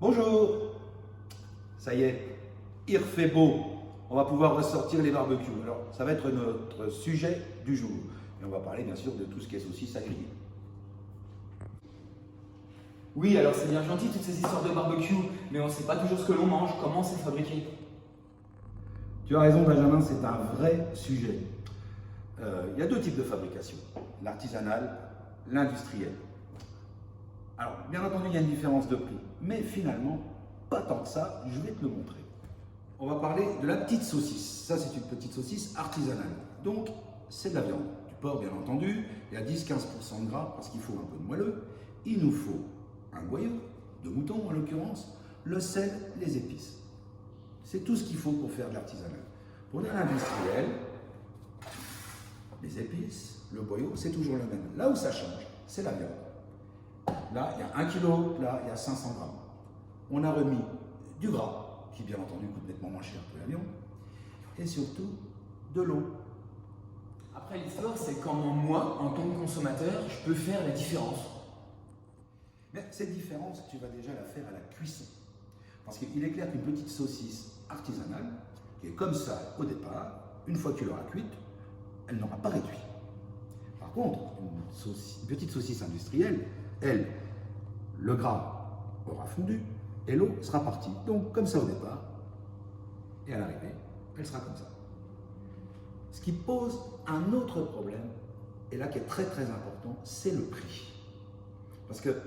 Bonjour. Ça y est, il refait beau. On va pouvoir ressortir les barbecues. Alors, ça va être notre sujet du jour. Et on va parler bien sûr de tout ce qui est saucisses à griller. Oui, alors c'est bien gentil toutes ces histoires de barbecue, mais on ne sait pas toujours ce que l'on mange, comment c'est fabriqué. Tu as raison, Benjamin, c'est un vrai sujet. Il y a deux types de fabrication, l'artisanale, l'industrielle. Alors, bien entendu, il y a une différence de prix, mais finalement, pas tant que ça, je vais te le montrer. On va parler de la petite saucisse. Ça, c'est une petite saucisse artisanale. Donc, c'est de la viande, du porc, bien entendu. Il y a 10-15% de gras parce qu'il faut un peu de moelleux. Il nous faut un boyau, de mouton en l'occurrence, le sel, les épices. C'est tout ce qu'il faut pour faire de l'artisanal. Pour l'industriel, les épices, le boyau, c'est toujours le même. Là où ça change, c'est la viande. Là, il y a 1 kg, là, il y a 500 grammes. On a remis du gras, qui bien entendu coûte nettement moins cher que la viande, et surtout de l'eau. Après l'histoire, c'est comment moi, en tant que consommateur, je peux faire la différence. Mais cette différence, tu vas déjà la faire à la cuisson. Parce qu'il est clair qu'une petite saucisse artisanale, qui est comme ça au départ, une fois que tu l'auras cuite, elle n'aura pas réduit. Par contre, une petite saucisse industrielle, elle, le gras aura fondu et l'eau sera partie. Donc, comme ça au départ, et à l'arrivée, elle sera comme ça. Ce qui pose un autre problème, et là qui est très très important, c'est le prix. Parce que,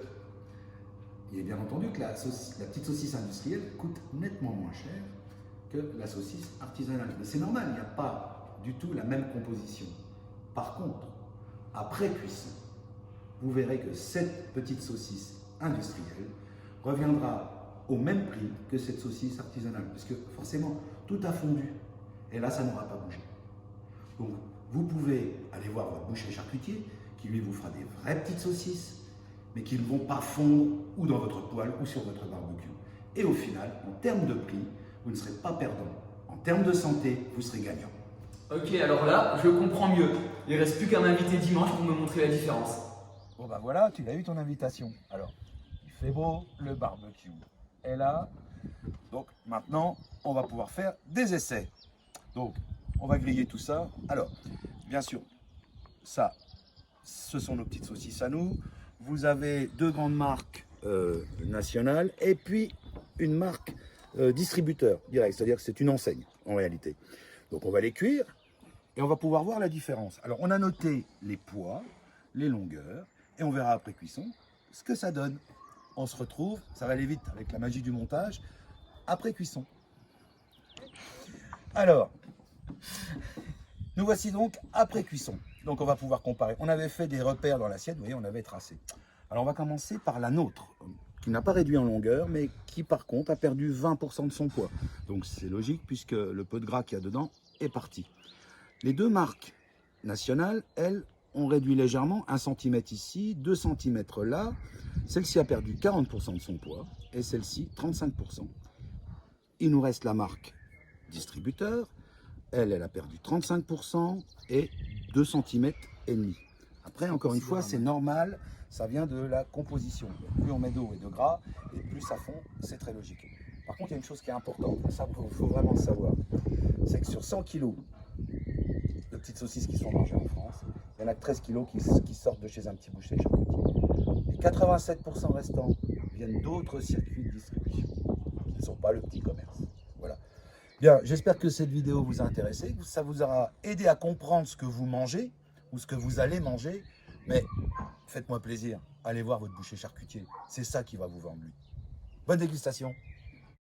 il est bien entendu que la petite saucisse industrielle coûte nettement moins cher que la saucisse artisanale. Mais c'est normal, il n'y a pas du tout la même composition. Par contre, après cuisson, vous verrez que cette petite saucisse industrielle reviendra au même prix que cette saucisse artisanale, puisque forcément, tout a fondu. Et là, ça n'aura pas bougé. Donc, vous pouvez aller voir votre boucher charcutier, qui lui vous fera des vraies petites saucisses, mais qui ne vont pas fondre ou dans votre poêle ou sur votre barbecue. Et au final, en termes de prix, vous ne serez pas perdant. En termes de santé, vous serez gagnant. Ok, alors là, je comprends mieux. Il reste plus qu'à m'inviter dimanche pour me montrer la différence. Bon ben voilà, tu l'as eu ton invitation. Alors, il fait beau, le barbecue est là. Donc maintenant, on va pouvoir faire des essais. Donc, on va griller tout ça. Alors, bien sûr, ça, ce sont nos petites saucisses à nous. Vous avez deux grandes marques nationales et puis une marque distributeur direct, c'est-à-dire que c'est une enseigne en réalité. Donc on va les cuire et on va pouvoir voir la différence. Alors on a noté les poids, les longueurs et on verra après cuisson ce que ça donne. On se retrouve, ça va aller vite avec la magie du montage, après cuisson. Alors, nous voici donc après cuisson. Donc on va pouvoir comparer. On avait fait des repères dans l'assiette, vous voyez, on avait tracé. Alors on va commencer par la nôtre, qui n'a pas réduit en longueur, mais qui par contre a perdu 20% de son poids. Donc c'est logique puisque le peu de gras qu'il y a dedans est parti. Les deux marques nationales, elles, ont réduit légèrement, 1 cm ici, 2 cm là. Celle-ci a perdu 40% de son poids et celle-ci 35%. Il nous reste la marque distributeur. Elle a perdu 35% et 2 cm et demi. Après, encore une fois, c'est normal, ça vient de la composition. Plus on met d'eau et de gras, et plus ça fond, c'est très logique. Par contre, il y a une chose qui est importante, ça il faut vraiment le savoir, c'est que sur 100 kg de petites saucisses qui sont mangées en France, il y en a que 13 kg qui sortent de chez un petit boucher charcutier. Les 87% restants viennent d'autres circuits de distribution, qui ne sont pas le petit commerce. Voilà. Bien, j'espère que cette vidéo vous a intéressé, que ça vous aura aidé à comprendre ce que vous mangez ou ce que vous allez manger. Mais faites-moi plaisir, allez voir votre boucher charcutier. C'est ça qui va vous vendre lui. Bonne dégustation!